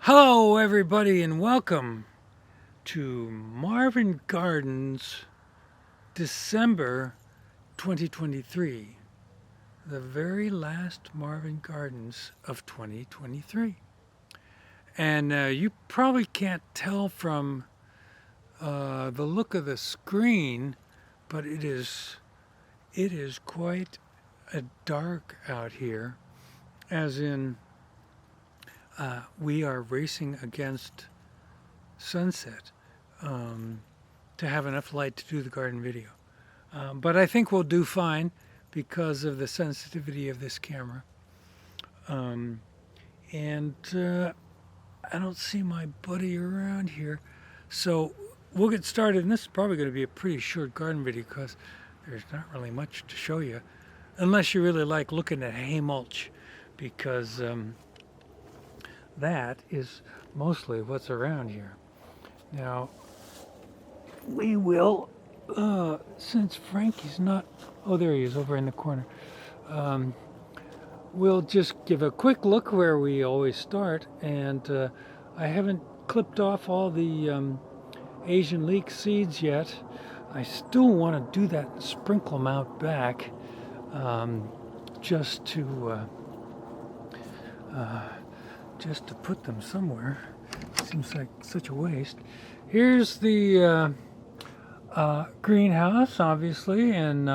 Hello, everybody, and welcome to Marvin Gardens December 2023, the very last Marvin Gardens of 2023. And you probably can't tell from the look of the screen, but it is quite dark out here, as in we are racing against sunset to have enough light to do the garden video. But I think we'll do fine because of the sensitivity of this camera. And I don't see my buddy around here. So we'll get started. And this is probably going to be a pretty short garden video because there's not really much to show you. Unless you really like looking at hay mulch, because that is mostly what's around here. Now, we will, since Frankie's not, oh, there he is over in the corner. We'll just give a quick look where we always start. And I haven't clipped off all the Asian leek seeds yet. I still want to do that and sprinkle them out back, just to put them somewhere. Seems like such a waste. Here's the greenhouse, obviously, and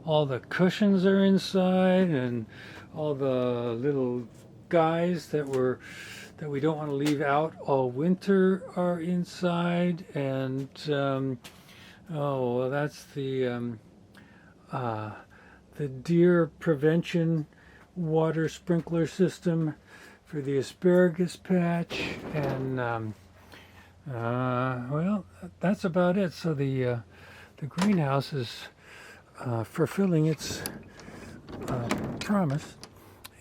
all the cushions are inside, and all the little guys that we don't want to leave out all winter are inside. And oh, well, that's the deer prevention water sprinkler system for the asparagus patch. And well, that's about it. So the greenhouse is fulfilling its promise,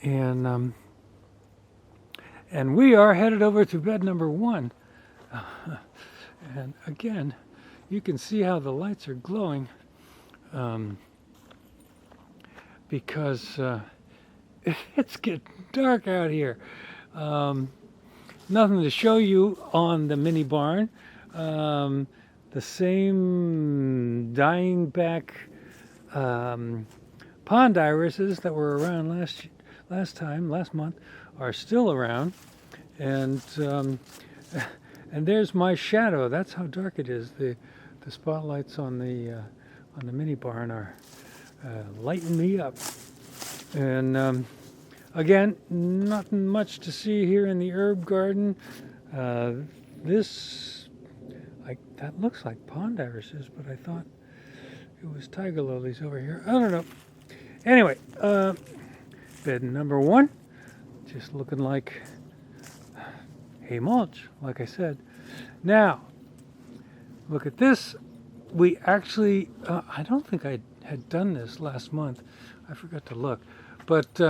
and we are headed over to bed number one. And again, you can see how the lights are glowing, because it's getting dark out here. Nothing to show you on the mini barn. The same dying back pond irises that were around last month are still around, and there's my shadow. That's how dark it is. The spotlights on the mini barn are lighting me up. And again, nothing much to see here in the herb garden. That looks like pond irises, but I thought it was tiger lilies over here. I don't know. Anyway, bed number one, just looking like hay mulch, like I said. Now, look at this. We actually, I don't think I had done this last month. I forgot to look. But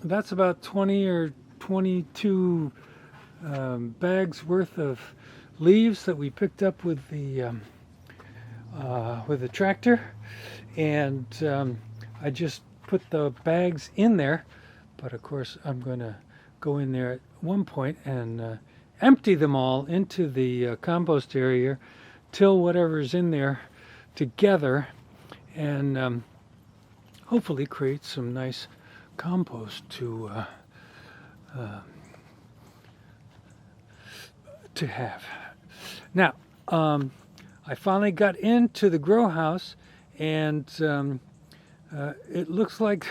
that's about 20 or 22 bags worth of leaves that we picked up with the tractor. And I just put the bags in there. But of course, I'm going to go in there at one point and empty them all into the compost area, till whatever's in there together, and hopefully create some nice compost to have. Now, I finally got into the grow house, and it looks like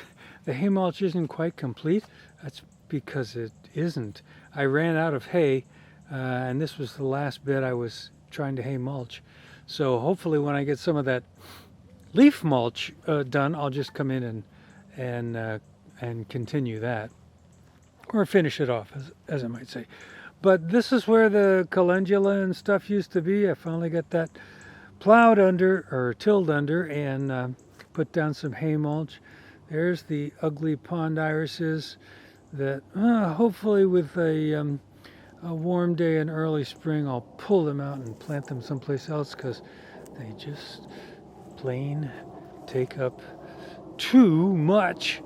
the hay mulch isn't quite complete. That's because it isn't. I ran out of hay, and this was the last bit I was trying to hay mulch. So hopefully when I get some of that leaf mulch done, I'll just come in and continue that, or finish it off, as I might say. But this is where the calendula and stuff used to be. I finally got that plowed under, or tilled under, and put down some hay mulch. There's the ugly pond irises that hopefully with a warm day in early spring, I'll pull them out and plant them someplace else, because they just plain take up too much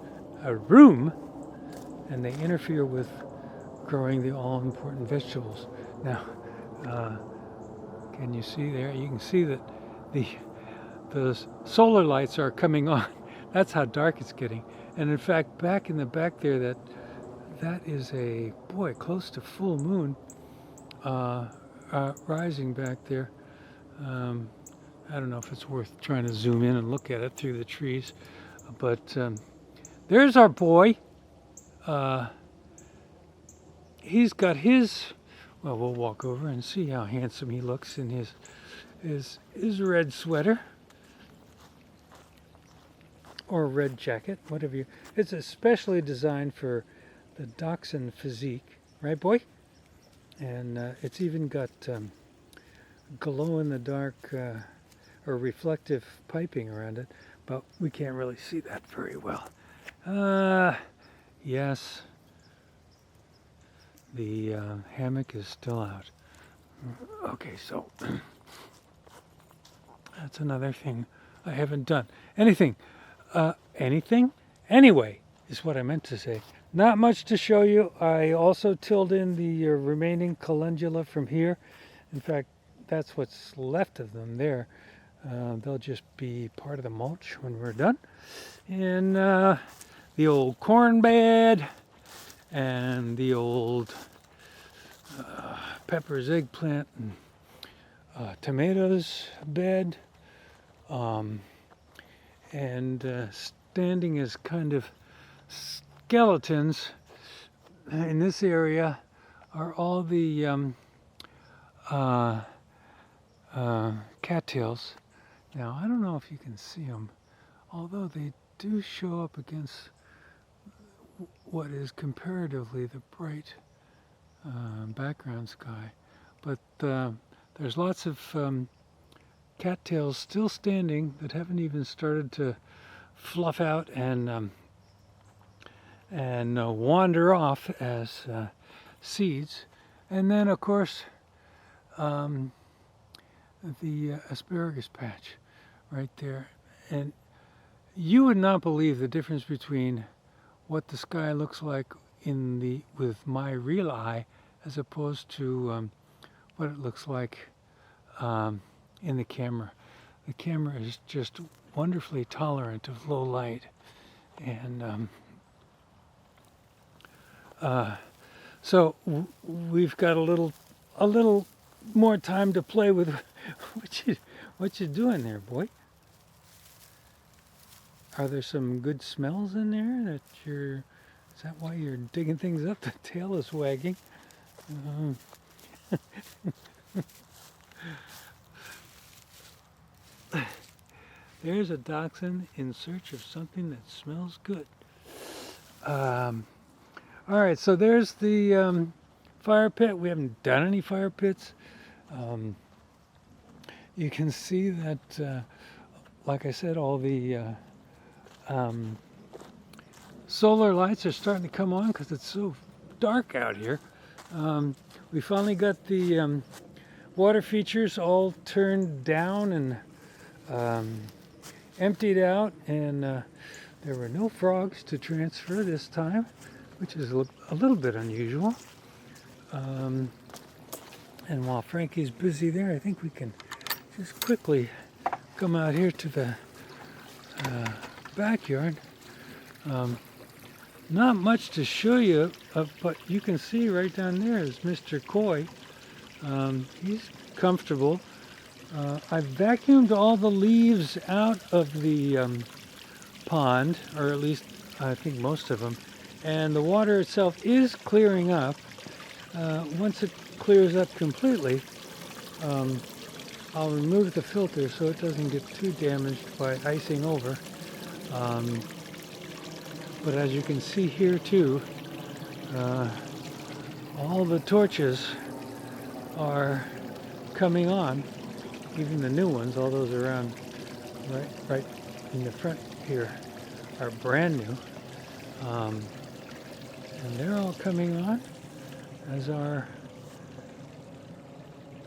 room, and they interfere with growing the all-important vegetables. Now, uh, can you see there? You can see that the solar lights are coming on. That's how dark it's getting. And in fact, back in the back there, that is a boy close to full moon rising back there. I don't know if it's worth trying to zoom in and look at it through the trees, but there's our boy. He's got his. Well, we'll walk over and see how handsome he looks in his red sweater or red jacket, whatever you. It's especially designed for the dachshund physique, right, boy? And it's even got glow-in-the-dark or reflective piping around it, but we can't really see that very well. Yes, the hammock is still out. Okay, so that's another thing I haven't done. Anything? Anyway, is what I meant to say. Not much to show you. I also tilled in the remaining calendula from here. In fact, that's what's left of them there. They'll just be part of the mulch when we're done. And the old corn bed and the old peppers, eggplant, and tomatoes bed. And standing as kind of skeletons in this area are all the cattails. Now, I don't know if you can see them, although they do show up against what is comparatively the bright background sky. But there's lots of cattails still standing that haven't even started to fluff out and wander off as seeds. And then, of course, the asparagus patch right there. And you would not believe the difference between what the sky looks like with my real eye as opposed to what it looks like in the camera. The camera is just wonderfully tolerant of low light, and so we've got a little more time to play with. What you doing there, boy? Are there some good smells in there is that why you're digging things up? The tail is wagging. There's a dachshund in search of something that smells good. All right, so there's the fire pit. We haven't done any fire pits. You can see that, like I said, all the solar lights are starting to come on because it's so dark out here. We finally got the water features all turned down and emptied out, and there were no frogs to transfer this time, which is a little bit unusual. And while Frankie's busy there, I think we can just quickly come out here to the backyard. Not much to show you, but you can see right down there is Mr. Koi. He's comfortable. I vacuumed all the leaves out of the pond, or at least I think most of them, and the water itself is clearing up. Once it clears up completely, I'll remove the filter so it doesn't get too damaged by icing over. But as you can see here too, all the torches are coming on, even the new ones. All those around right in the front here are brand new, and they're all coming on, as are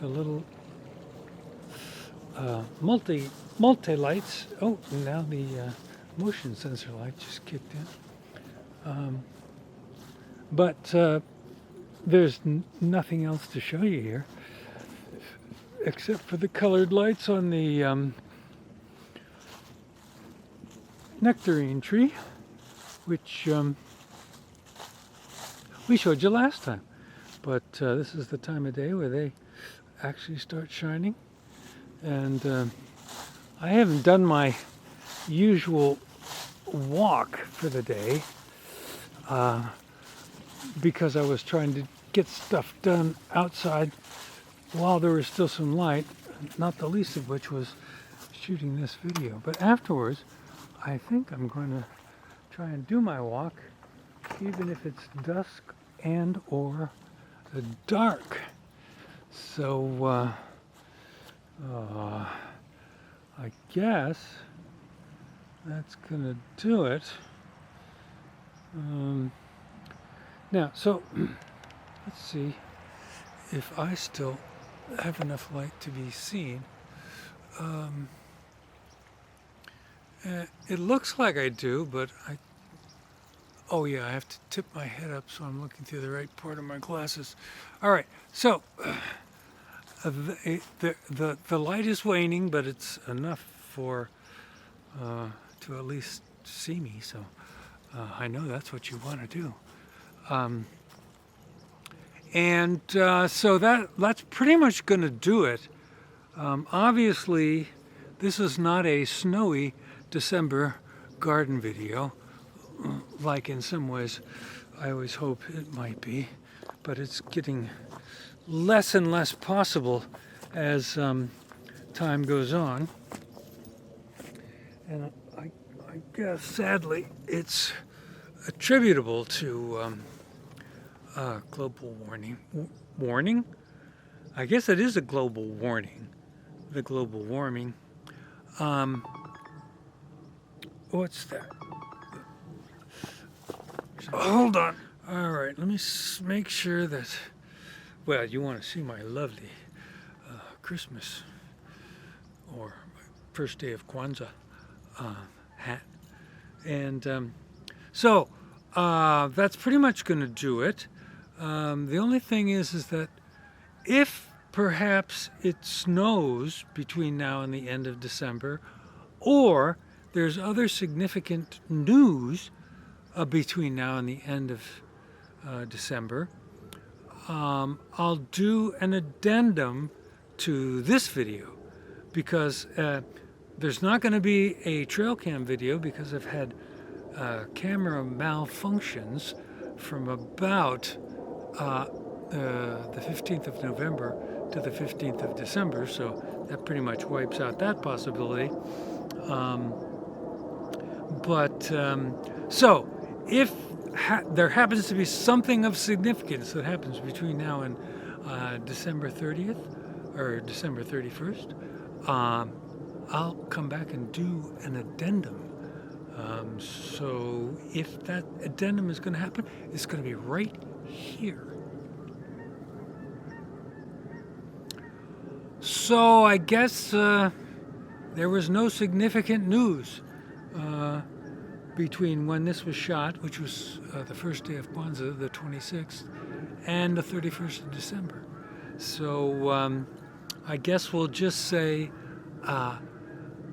the little multi lights. Oh, now the motion sensor light just kicked in. But there's nothing else to show you here except for the colored lights on the nectarine tree, which we showed you last time. But this is the time of day where they actually start shining. And I haven't done my usual walk for the day because I was trying to get stuff done outside while there was still some light, not the least of which was shooting this video. But afterwards, I think I'm going to try and do my walk, even if it's dusk and or dark. So I guess that's gonna do it. Now, so let's see if I still have enough light to be seen. It looks like I do, but oh yeah, I have to tip my head up so I'm looking through the right part of my glasses. All right, so the light is waning, but it's enough for to at least see me. So I know that's what you want to do. So that's pretty much going to do it. Obviously, this is not a snowy December garden video, like in some ways I always hope it might be, but it's getting less and less possible as time goes on. And I guess sadly it's attributable to global warning. I guess it is a global warning, the global warming. What's that? Hold on. All right, let me make sure that, well, you want to see my lovely Christmas or my first day of Kwanzaa hat. And so that's pretty much going to do it. The only thing is that if perhaps it snows between now and the end of December, or there's other significant news between now and the end of December, I'll do an addendum to this video, because there's not going to be a trail cam video because I've had camera malfunctions from about the 15th of November to the 15th of December, so that pretty much wipes out that possibility. So if there happens to be something of significance that happens between now and December 30th or December 31st, I'll come back and do an addendum. So if that addendum is going to happen, it's going to be right here. So I guess there was no significant news between when this was shot, which was the first day of Kwanzaa, the 26th, and the 31st of December. So I guess we'll just say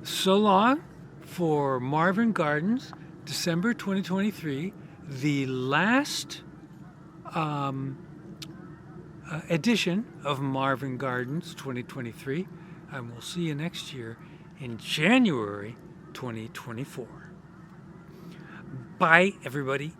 so long for Marvin Gardens, December 2023, the last edition of Marvin Gardens 2023, and we'll see you next year in January 2024. Bye, everybody.